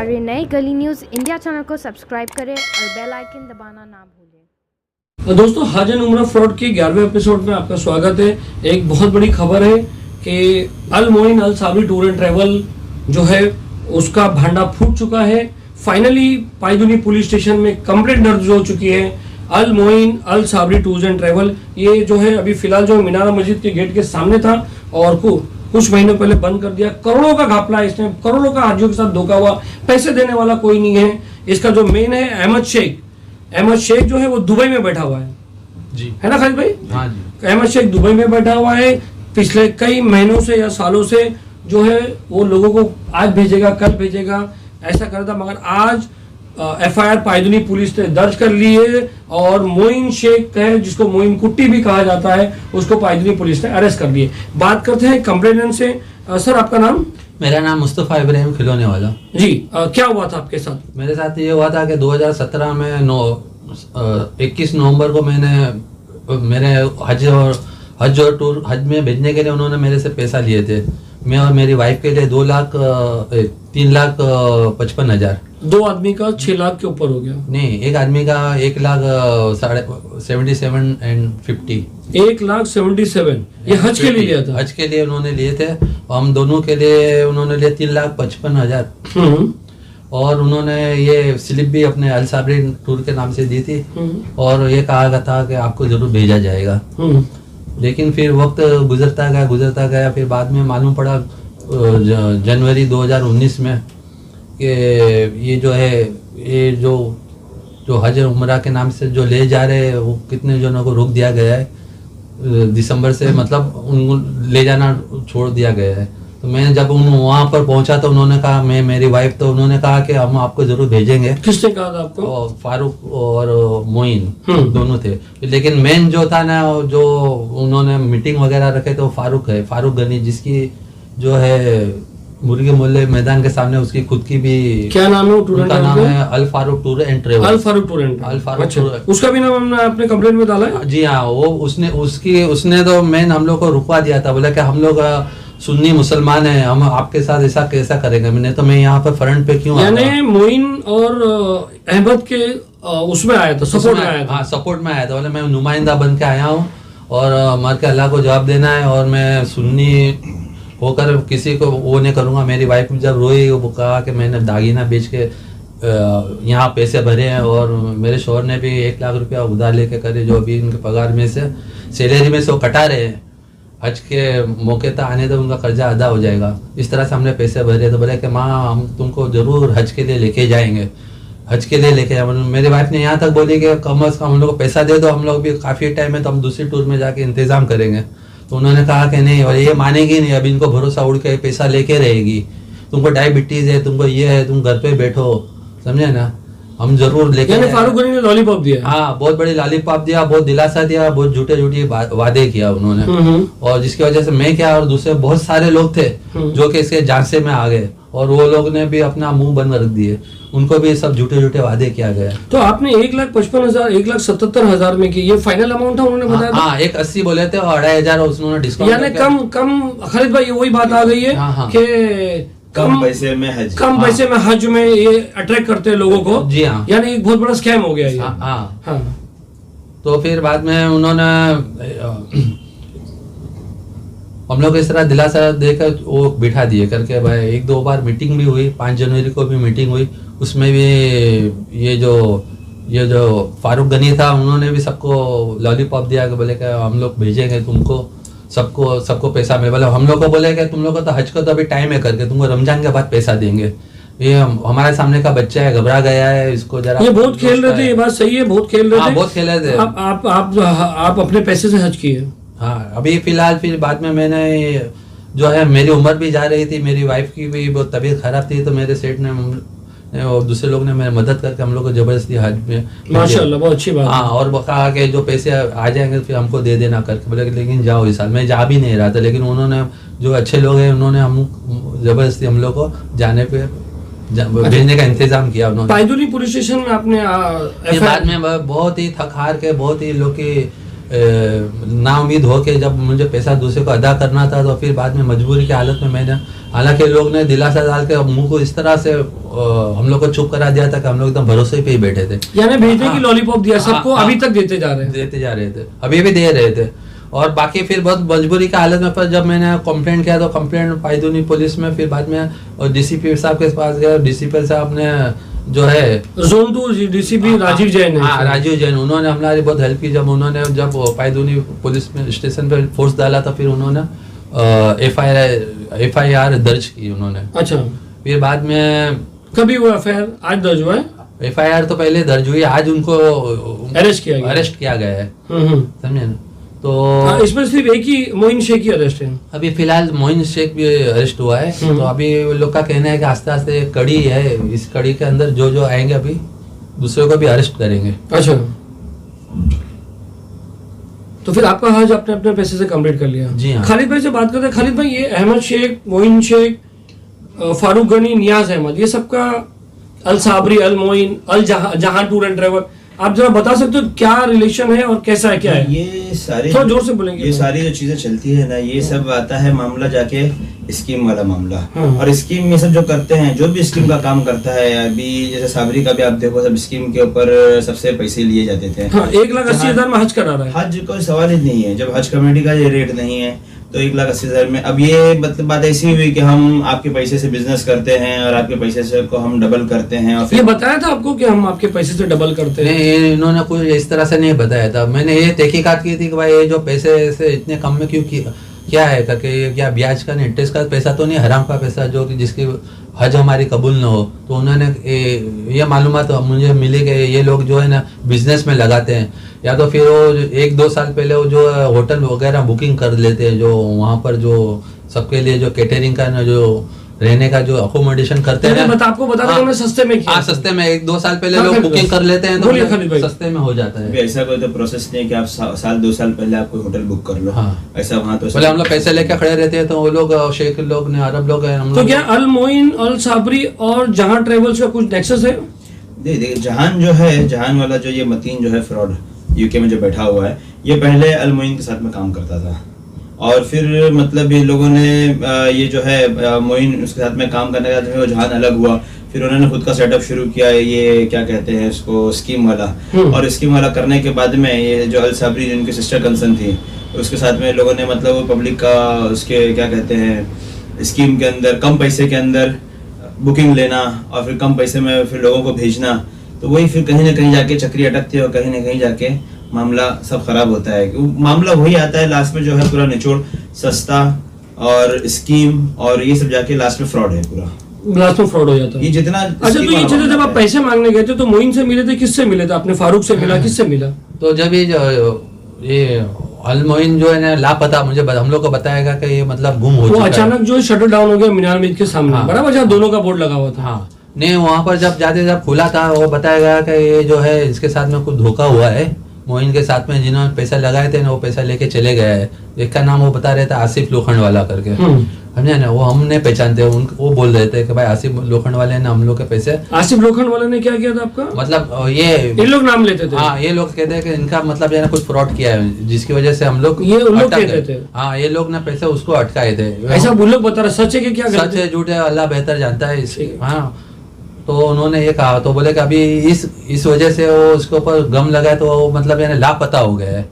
हमारे नए गली न्यूज़ इंडिया चैनल को सब्सक्राइब करें और बेल आइकन दबाना ना भूलें। दोस्तों, हज एंड उम्रा फ्रॉड के 11वें एपिसोड में आपका स्वागत है। एक बहुत बड़ी खबर है कि अल मोइन अल साबरी टूर एंड ट्रैवल जो है उसका भांडा फूट चुका है। फाइनली पायदुनी पुलिस स्टेशन में कंप्लेंट दर्ज हो चुकी है। अल मोइन अल साबरी टूर्स एंड ट्रैवल ये जो है अभी फिलहाल जो मीनारा मस्जिद के गेट के सामने था और कुछ महीनों पहले बंद कर दिया। करोड़ों का घपला है इसने, करोड़ों का हाजियों के साथ धोखा हुआ। पैसे देने वाला कोई नहीं है। इसका जो मेन है अहमद शेख जो है वो दुबई में बैठा हुआ है जी, है ना खालिद भाई? हाँ जी। अहमद शेख दुबई में बैठा हुआ है। पिछले कई महीनों से या सालों से जो है वो लोगों को आज भेजेगा कल भेजेगा ऐसा कर रहा था, मगर आज एफआईआर पायदुनी पुलिस ने दर्ज कर ली है और मोइन शेख है जिसको मोइन कुट्टी भी कहा जाता है उसको पायदुनी पुलिस ने अरेस्ट कर लिए। बात करते हैं कंप्लेनेंट से। सर, आपका नाम? मेरा नाम मुस्तफ़ा इब्राहिम खिलौने वाला जी। क्या हुआ था आपके साथ? मेरे साथ ये हुआ था कि 2017 में 21 नवंबर को मेरे हज और टूर हज में भेजने के लिए उन्होंने मेरे से पैसा लिए थे। मैं और मेरी वाइफ के लिए 3,55,000। दो आदमी का 6 लाख के ऊपर हो गया? नहीं, एक आदमी का 1,77,50। 1,77,000 ये हज के लिए लिया था? हज के लिए उन्होंने लिए थे और हम दोनों के लिए उन्होंने लिए 3,55,000। और उन्होंने ये स्लिप भी अपने अल साबरी टूर के नाम से दी थी और ये कहा था कि आपको जरूर भेजा जाएगा। लेकिन फिर वक्त गुजरता गया। फिर बाद में मालूम पड़ा जनवरी 2019 में कि ये जो है ये जो हज उम्रा के नाम से जो ले जा रहे हैं वो कितने जनों को रोक दिया गया है दिसंबर से, मतलब उनको ले जाना छोड़ दिया गया है। तो मैं जब वहाँ पर पहुंचा तो उन्होंने कहा, मेरी वाइफ तो उन्होंने कहा कि हम आपको जरूर भेजेंगे। किसने कहा था आपको? फारूक और मोइन दोनों थे। लेकिन मेन जो था ना, जो उन्होंने मीटिंग वगैरह रखे थे वो फारूक गनी, जिसकी जो है मुर्गे मोहल्ले मैदान के सामने उसकी खुद की भी क्या नाम है? उनका नाम है Al Farooq tour and travel. Al Farooq tour and travel. उसका भी नाम हमने अपने कंप्लेंट में डाला है? जी हाँ। वो उसने तो मेन हम लोग को रुकवा दिया था। बोला कि हम लोग सुन्नी मुसलमान हैं, हम आपके साथ ऐसा कैसा करेंगे। मैं यहाँ पर फ्रंट पे क्यों? यानी मोइन और अहमद के उसमें आया था, सपोर्ट में आया था? हाँ, सपोर्ट में आया था। बोले मैं नुमाइंदा बन के आया हूँ और मर के अल्लाह को जवाब देना है और मैं सुन्नी होकर किसी को वो नहीं करूँगा। मेरी वाइफ जब रोई वो कहा कि मैंने दागीना बेच के यहाँ पैसे भरे हैं और मेरे शौहर ने भी 1 लाख रुपया उधार लेके करे, जो अभी इनके पगार में से सैलरी में से वो कटा रहे हैं। हज के मौके तक आने तो उनका कर्जा अदा हो जाएगा। इस तरह से हमने पैसे भरे। तो बोले कि माँ हम तुमको जरूर हज के लिए लेके जाएंगे, मेरी वाइफ ने यहाँ तक बोली कि कम अज कम हम लोग को पैसा दे दो, हम लोग भी काफ़ी टाइम है तो हम दूसरी टूर में जाके इंतज़ाम करेंगे। तो उन्होंने कहा कि नहीं, और ये मानेगी नहीं। अब इनको भरोसा उड़ के पैसा लेके रहेगी। तुमको डायबिटीज़ है, तुमको ये है, तुम घर पे बैठो, समझे ना, हम जरूर लेके। फारूक गनी ने लॉलीपॉप दिया? हाँ, बहुत बड़ी लॉलीपॉप दिया, बहुत दिलासा दिया, बहुत झूठे वादे किया उन्होंने। और जिसकी वजह से मैं क्या और दूसरे बहुत सारे लोग थे जो कि इसके झांसे में आ गए और वो लोग ने भी अपना मुंह बंद रख दिए। उनको भी सब झूठे वादे किया गया। तो आपने 1,55,000 1,77,000 में की, ये फाइनल अमाउंट था उन्होंने बताया? हाँ, 1,80 बोले थे और 2,500 उन्होंने डिस्काउंट। यानी कम खालिद भाई वही बात आ गई है कि कम पैसे में हज में ये अट्रैक्ट करते हैं लोगों को। जी हाँ। यानी एक बहुत बड़ा स्कैम हो गया ये। हाँ। तो फिर बाद में उन्होंने हम लोग इस तरह दिलासा देकर वो बिठा दिए करके। भाई 1-2 बार मीटिंग भी हुई, 5 जनवरी को भी मीटिंग हुई। उसमें भी ये जो फारूक गनी था उन्होंने भी सबको लॉलीपॉप दिया कि बोले कि हम लोग भेजेंगे तुमको, सबको पैसा में। बोले हम लोग को बोले कि तुम लोग को तो हज को तो अभी टाइम है करके, तुमको रमजान के बाद पैसा देंगे। ये हमारे सामने का बच्चा है, घबरा गया है, इसको जरा। ये बहुत खेल रहे थे, ये बात सही है, बहुत खेल रहे थे। बहुत खेल रहे थे। आप अपने पैसे से हज किए? हाँ, अभी फिलहाल फिर बाद में मैंने जो है, मेरी उम्र भी जा रही थी, मेरी वाइफ की भी बहुत तबीयत खराब थी, तो मेरे सेठ ने और दूसरे लोग ने मेरी मदद करके हम लोग को जबरदस्ती हज में माशाल्लाह, बहुत अच्छी बात। हाँ, और वो कहा कि जो पैसे आ जाएंगे फिर हमको दे देना करके। बोले लेकिन जाओ इस साल। मैं जा भी नहीं रहा था, लेकिन उन्होंने जो अच्छे लोग हैं उन्होंने जबरदस्ती हम लोग को जाने पे भेजने का इंतजाम किया उन्होंने। पायदुनी पुलिस स्टेशन में आपने बाद में बहुत ही थक हार के, बहुत ही लोग की ना उम्मीद हो के जब मुझे पैसा दूसरे को अदा करना था, तो फिर बाद में मजबूरी की हालत में मैंने, हालांकि लोग ने दिलासा डाल के मुंह को इस तरह से हम लोग को चुप करा दिया था कि हम लोग एकदम भरोसे पे ही बैठे थे। यानी भेजने की लॉलीपॉप दिया सबको, अभी तक देते जा रहे थे, अभी भी दे रहे थे। और बाकी फिर बहुत मजबूरी की हालत में, पर जब मैंने कंप्लेंट किया तो कंप्लेंट पायदुनी पुलिस में, फिर बाद में और डीसीपी साहब के पास गया, डीसीपी साहब ने जो है जोन 2 डीसीपी राजीव जैन, राजीव जैन, उन्होंने हमारी बहुत हेल्प की। जब उन्होंने जब पायदुनी पुलिस में स्टेशन पे फोर्स डाला था, फिर उन्होंने FIR दर्ज की उन्होंने। अच्छा, फिर बाद में कभी वो FIR आज दर्ज हुआ है? FIR तो पहले दर्ज हुई, आज उनको अरेस्ट किया गया है, समझे ना। तो इसमें सिर्फ एक ही मोइन शेख ही अरेस्ट है अभी फिलहाल, मोइन शेख भी अरेस्ट हुआ है। तो अभी लोग का कहना है कि आस्ते आस्ते कड़ी है, इस कड़ी के अंदर जो जो आएंगे अभी दूसरे को भी अरेस्ट करेंगे। अच्छा, तो फिर आपका हज अपने अपने पैसे से कंप्लीट कर लिया? जी हाँ। खालिद भाई से बात करते हैं। खालिद भाई, ये अहमद शेख, मोइन शेख, फारूक गनी, नियाज अहमद, ये सबका अल साबरी, अल मोइन, अल जहां टूर एंड ट्रेवल, आप जरा बता सकते हो क्या रिलेशन है और कैसा है, क्या है? ये सारी, थोड़ा जोर से बोलेंगे। ये सारी जो चीजें चलती है ना, ये सब आता है मामला जाके स्कीम वाला मामला। और स्कीम में सब जो करते हैं, जो भी स्कीम का काम करता है, अभी जैसे साबरी का भी आप देखो, सब स्कीम के ऊपर सबसे पैसे लिए जाते थे। 1,80,000 में हज करा रहा है। हज कोई सवाल ही नहीं है, जब हज कमेटी का ये रेट नहीं है तो 1,80,000 में। अब ये मतलब बात ऐसी हुई कि हम आपके पैसे से बिजनेस करते हैं और आपके पैसे से को हम डबल करते हैं। और ये बताया था आपको कि हम आपके पैसे से डबल करते हैं? नहीं, इन्होंने कुछ इस तरह से नहीं बताया था। मैंने ये तहकीकात की थी कि भाई ये जो पैसे से इतने कम में क्यों क्या है करके, क्या ब्याज का इंटरेस्ट का पैसा तो नहीं, हराम का पैसा जो कि जिसकी हज हमारी कबूल न हो। तो उन्होंने ये मालूमात मुझे मिली कि ये लोग जो है ना बिजनेस में लगाते हैं, या तो फिर वो 1-2 साल पहले वो जो होटल वगैरह बुकिंग कर लेते हैं, जो वहाँ पर जो सबके लिए जो कैटरिंग का ना, जो रहने का जो अकोमोडेशन करते हैं, आपको बता दें हमने सस्ते में किया। सस्ते में 1-2 साल पहले लोग बुकिंग कर लेते हैं तो सस्ते में हो जाता है। ऐसा कोई तो प्रोसेस नहीं है कि आप 1-2 साल पहले आप कोई होटल बुक कर लो। ऐसा वहाँ तो बोले हम लोग पैसे लेके खड़े रहते हैं, तो वो लोग शेख लोग ने, अरब लोग हैं। तो क्या अल मोइन, अल साबरी और जहां ट्रेवल्स का कुछ नेक्सस है? देखिए, जहान जो है, जहान वाला जो ये मतीन जो है फ्रॉड यूके में जो बैठा हुआ है, ये पहले अल मोइन के साथ में काम करता था। और फिर मतलब ये लोगों ने ये जो है मोइन उसके साथ में काम करने का वो जहान अलग हुआ, फिर उन्होंने खुद का सेटअप शुरू किया, ये क्या कहते हैं इसको, स्कीम वाला। और स्कीम वाला करने के बाद में ये जो अल साबरी जिनकी सिस्टर कंसर्न थी, उसके साथ में लोगों ने मतलब पब्लिक का उसके क्या कहते हैं स्कीम के अंदर कम पैसे के अंदर बुकिंग लेना और फिर कम पैसे में फिर लोगों को भेजना। तो वही फिर कहीं ना कहीं जाके चक्री अटकती है और कहीं ना कहीं जाके मामला सब खराब होता है। मामला वही आता है लास्ट में जो है पूरा निचोड़, सस्ता और स्कीम और ये सब जाके लास्ट में फ्रॉड है, पूरा लास्ट में फ्रॉड हो जाता है। ये जितना अच्छा, तो ये चलो जब आप पैसे मांगने गए थे तो मोइन से मिले थे, किससे मिले थे आपने? फारूक से मिला, किससे मिला? तो जब ये अल मोइन जो है ना लापता, मुझे हम लोग को बताएगा कि ये मतलब गुम हो चुका है। अचानक जो शटर डाउन हो गया मीनार मस्जिद के सामने, बराबर, जहाँ दोनों का बोर्ड लगा हुआ था। हाँ, नहीं, वहाँ पर जब खुला था वो बताया गया कि ये जो है इसके साथ में कुछ धोखा हुआ है। मोइन के साथ में जिन्होंने पैसा लगाए थे ना, वो पैसा लेके चले गया है। एक का नाम वो बता रहे थे आसिफ लोखंड वाला करके, समझे ना, वो हमने पहचानते, वो बोल रहे थे कि भाई आसिफ लोखंड वाले ने हम लोग के पैसे। आसिफ लोखंड वाले ने क्या किया था आपका? मतलब ये लोग नाम लेते थे। हाँ, ये लोग कहते हैं कि इनका मतलब ये कुछ फ्रॉड किया है, जिसकी वजह से हम लोग ये उन लोग कहते थे। हाँ, ये लोग ने पैसे उसको अटकाए थे। ऐसा वो लोग बता रहे, सच है कि क्या? सच है झूठ है अल्लाह बेहतर जानता है। हाँ, तो उन्होंने ये कहा, तो बोले कि अभी इस वजह से वो उसके ऊपर गम लगाए, तो वो मतलब यानी लापता हो गया है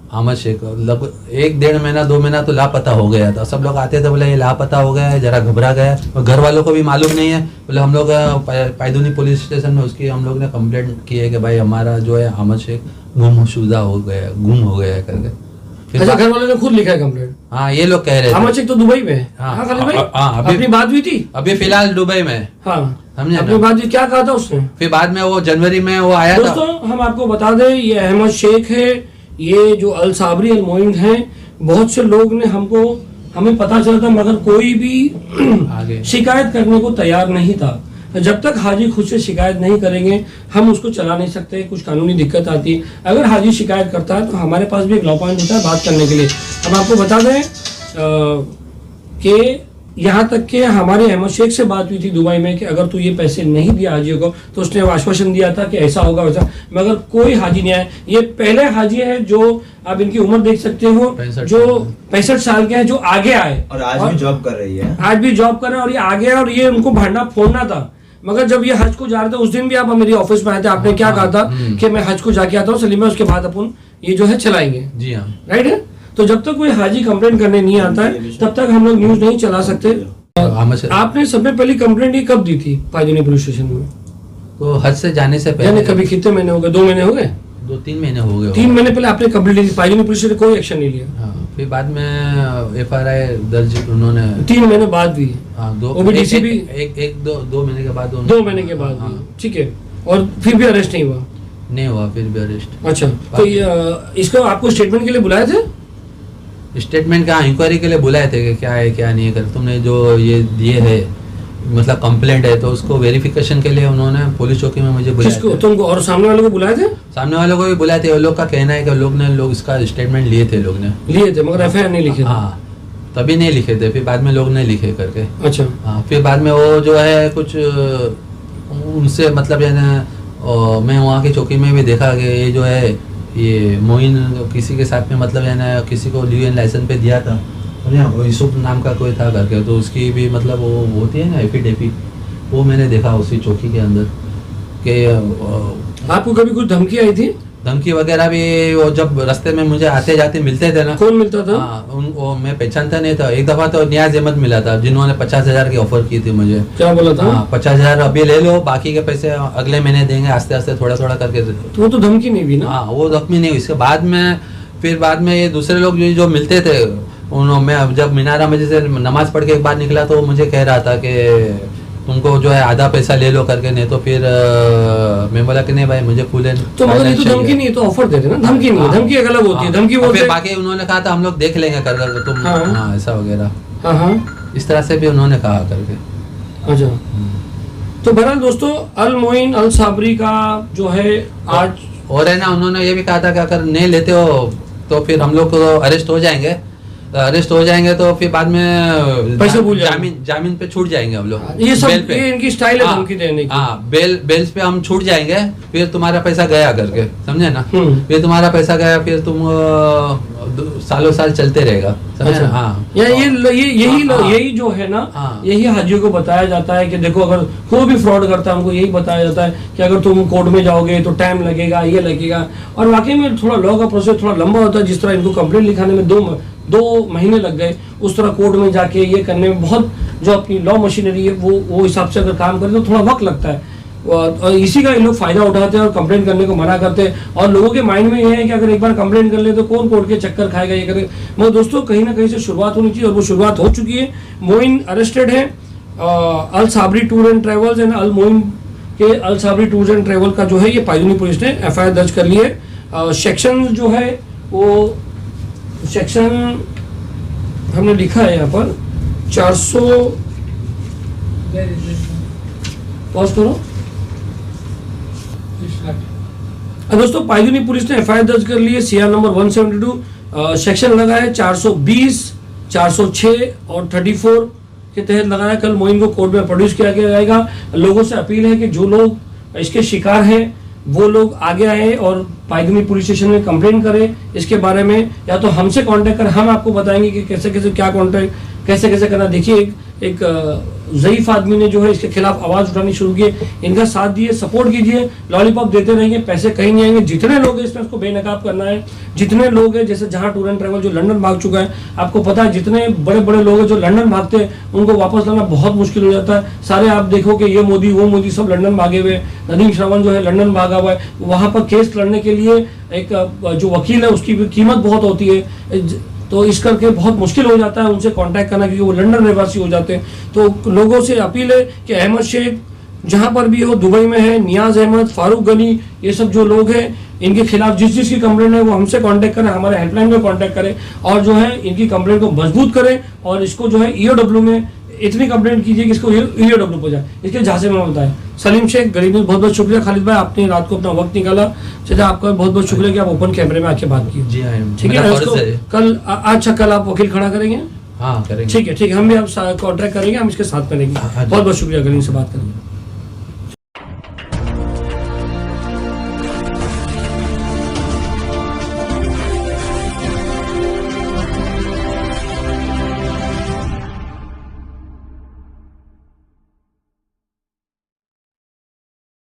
अहमद शेख। लगभग 1-1.5 महीना 2 महीना तो लापता हो गया था। सब लोग आते थे, बोले ये लापता हो गया है, जरा घबरा गया। और घर वालों को भी मालूम नहीं है। बोले हम लोग पायदुनी पुलिस स्टेशन में उसकी हम लोग ने कंप्लेंट की है कि भाई हमारा जो है अहमद शेख गुमशुदा हो गया, गुम हो गया है करके। अच्छा, घर वालों ने खुद लिखा है कंप्लेंट? हाँ, ये लोग कह रहे थे। अहमद शेख तो दुबई में है। हाँ, अपनी बात हुई थी अभी फिलहाल दुबई में। हाँ, समझे अपनी बात हुई, क्या कहा था उसने? फिर बाद में वो जनवरी में वो आया था। दोस्तों, हम आपको बता दें, ये अहमद शेख है, ये जो अल साबरी अल मोइन है। बहुत से लोग ने हमें पता चला था, मगर कोई भी शिकायत करने को तैयार नहीं था। जब तक हाजी खुद से शिकायत नहीं करेंगे हम उसको चला नहीं सकते, कुछ कानूनी दिक्कत आती है। अगर हाजी शिकायत करता है तो हमारे पास भी एक लॉ पॉइंट होता है बात करने के लिए। हम आपको बता दें कि यहाँ तक कि हमारे अहमद शेख से बात हुई थी दुबई में कि अगर तू ये पैसे नहीं दिया हाजियों को तो उसने आश्वासन दिया था कि ऐसा होगा वैसा, मगर कोई हाजी नहीं आया। ये पहले हाजी है जो आप इनकी उम्र देख सकते हो, 65 जो 65 साल के हैं, जो आगे आए और आज भी जॉब कर रही है। आज भी जॉब कर रहे हैं और ये आगे है और ये उनको भांडा फोड़ना था। मगर जब ये हज को जा रहे थे उस दिन भी आप मेरे ऑफिस में आए थे, आपने क्या कहा था कि मैं हज को जाके आता हूँ सलीम में, उसके बाद अपन ये जो है चलाएंगे। जी हाँ, राइट है। तो जब तक कोई हाजी कंप्लेंट करने नहीं आता है तब तक हम लोग न्यूज नहीं चला सकते। आपने सबसे पहली कंप्लेंट ये कब दी थी पायदुनी पुलिस स्टेशन में? तो हज से जाने से यानी पहले कभी कितने महीने हो गए? 2 महीने हो गए? 2-3 महीने हो गए। 3 महीने पहले आपने कंप्लेंट दी थी, पायदुनी पुलिस ने कोई एक्शन नहीं लिया। हाँ, फिर बाद में FRI दर्ज उन्होंने 3 महीने बाद भी? हाँ, वो भी DCP दो महीने के बाद 2 महीने के बाद भी, ठीक है। और फिर भी अरेस्ट नहीं हुआ? नहीं हुआ, फिर भी अरेस्ट। अच्छा, तो इसको आपको स्टेटमेंट के लिए बुलाए थे? स्टेटमेंट का इंक्वायरी के लिए बुलाए थे कि क्या है क्या नहीं है कर, तुमने जो ये दिए है मतलब कंप्लेंट है तो उसको वेरिफिकेशन के लिए उन्होंने पुलिस चौकी में मुझे बुलाया। किसको? तुमको? और सामने वाले को बुलाए थे? सामने वालों को भी बुलाए थे। वो लोग का कहना है कि लोग इसका स्टेटमेंट लिए थे, लोग ने लिए थे मगर FIR नहीं लिखे थे। हाँ, तभी नहीं लिखे थे, फिर बाद में लोग ने लिखे करके। अच्छा। हाँ, फिर बाद में वो जो है कुछ उनसे मतलब है ना, मैं वहाँ की चौकी में भी देखा कि ये जो है ये मोइन किसी के साथ में मतलब है ना किसी को ल्यूएन लाइसेंस पे दिया था, वो यूसुफ नाम का कोई था करके, तो उसकी भी मतलब वो होती है ना एफिडेविट, वो मैंने देखा उसी चौकी के अंदर कि आपको कभी कुछ धमकी आई थी? धमकी वगैरह भी वो जब रास्ते में मुझे आते जाते मिलते थे ना। कौन मिलता था? वो मैं पहचानता नहीं था। एक दफा तो नियाज अहमद मिला था जिन्होंने 50,000 की ऑफर की थी मुझे। क्या बोला था? 50,000 अभी ले लो, बाकी के पैसे अगले महीने देंगे, आस्ते आस्ते थोड़ा थोड़ा करके। तो वो तो धमकी नहीं भी ना? हाँ, वो धमकी नहीं हुई। इसके बाद में फिर बाद में ये दूसरे लोग जो मिलते थे मैं जब मीनारा मस्जिद से नमाज पढ़ के एक बार निकला तो मुझे कह रहा था कि तुमको जो है आधा पैसा ले लो करके, नहीं तो फिर मैं बोला कि नहीं भाई मुझे फुल एंड तो मतलब ये तो धमकी नहीं है, तो ऑफर देते ना। धमकी नहीं है, धमकी एक अलग होती है। धमकी बोलते हैं बाकी उन्होंने कहा था हम लोग देख लेंगे कर तुम। हाँ, ऐसा वगैरह। हाँ हाँ, इस तरह से भी उन्होंने कहा करके। अच्छा, तो बहरहाल दोस्तों अल मोइन अल साबरी का जो है आज और है ना, उन्होंने ये भी कहा था कि अगर नहीं लेते हो तो फिर हम लोग को अरेस्ट हो जाएंगे। अरेस्ट हो जाएंगे तो फिर बाद में पैसे भूल जाएंगे। जामीन पे छूट जाएंगे हम लोग। ये सब बेल पे। ये इनकी स्टाइल है धमकी देने की। हाँ, बेल्स पे हम छूट जाएंगे, फिर तुम्हारा पैसा गया करके, समझे ना। फिर तुम्हारा पैसा गया, फिर तुम सालों साल चलते रहेगा, समझे ना। हाँ, यही जो है ना, यही हाजियों को बताया जाता है कि देखो अगर कोई भी फ्रॉड करता है उनको यही बताया जाता है कि अगर तुम कोर्ट में जाओगे तो टाइम लगेगा, ये लगेगा। और वाकई में थोड़ा लॉ का प्रोसेस थोड़ा लंबा होता है। जिस तरह इनको कंप्लेंट लिखाने में 2 महीने लग गए, उस तरह कोर्ट में जाके ये करने में बहुत जो अपनी लॉ मशीनरी है वो हिसाब से अगर काम करें तो थोड़ा वक्त लगता है। और इसी का ये लोग फायदा उठाते हैं और कंप्लेंट करने को मना करते हैं। और लोगों के माइंड में ये है कि अगर एक बार कंप्लेंट कर ले तो कौन कोर्ट के चक्कर खाएगा, ये करे। मगर दोस्तों कहीं ना कहीं से शुरुआत होनी चाहिए और वो शुरुआत हो चुकी है। मोइन अरेस्टेड है। Al Sabri tour and travels and Al Moin के Al Sabri tour and travel का जो है ये पायदुनी पुलिस ने FIR दर्ज कर ली है। सेक्शन जो है वो सेक्शन हमने लिखा है यहाँ पर 400 पॉज करो। दोस्तों पायदुनी पुलिस ने FIR दर्ज कर ली है। CR नंबर 172 सेक्शन लगा है 420, 406 और 34 के तहत लगाया। कल मोइन को कोर्ट में प्रोड्यूस किया जाएगा। लोगों से अपील है कि जो लोग इसके शिकार हैं वो लोग आगे आए और पायदुनी पुलिस स्टेशन में कंप्लेंट करें इसके बारे में, या तो हमसे कांटेक्ट करें, हम आपको बताएंगे कि कैसे कैसे क्या कांटेक्ट कैसे करना। देखिए एक ज़ईफ आदमी ने जो है इसके खिलाफ आवाज़ उठानी शुरू की। इनका साथ दिए, सपोर्ट कीजिए, लॉलीपॉप देते रहिए, पैसे कहीं नहीं आएंगे। जितने लोग हैं इसमें उसको बेनकाब करना है। जितने लोग हैं जैसे जहां टूर एंड ट्रैवल जो लंदन भाग चुका है, आपको पता है जितने बड़े बड़े लोग हैं जो लंदन भागते हैं उनको वापस लाना बहुत मुश्किल हो जाता है। सारे आप देखो कि ये मोदी वो मोदी सब लंदन भागे हुए। नदीम श्रवण जो है लंदन भागा हुआ है। वहां पर केस लड़ने के लिए एक जो वकील है उसकी भी कीमत बहुत होती है, तो इस करके बहुत मुश्किल हो जाता है उनसे कांटेक्ट करना क्योंकि वो लंदन निवासी हो जाते हैं। तो लोगों से अपील है कि अहमद शेख जहां पर भी हो, दुबई में है, नियाज अहमद, फारूक गनी, ये सब जो लोग हैं इनके खिलाफ जिस की कंप्लेंट है वो हमसे कांटेक्ट करें, हमारे हेल्पलाइन में कांटेक्ट करें और जो है इनकी कंप्लेंट को मजबूत करें और इसको जो है EOW में इतनी कंप्लेंट कीजिए कि इसको EOW हो जाए। इसके झांसे में बताएं। सलीम शेख, गरीब न्यूज़, बहुत बहुत शुक्रिया। खालिद भाई आपने रात को अपना वक्त निकाला, चाचा आपका बहुत बहुत शुक्रिया कि आप ओपन कैमरे में आके बात की। जी हाँ, ठीक है। कल अच्छा कल आप वकील खड़ा करेंगे? हाँ करेंगे। ठीक है, हम भी अब कॉन्ट्रैक्ट करेंगे, हम इसके साथ में रहेंगे। हाँ जी। बहुत बहुत शुक्रिया, करेंगे से बात करेंगे।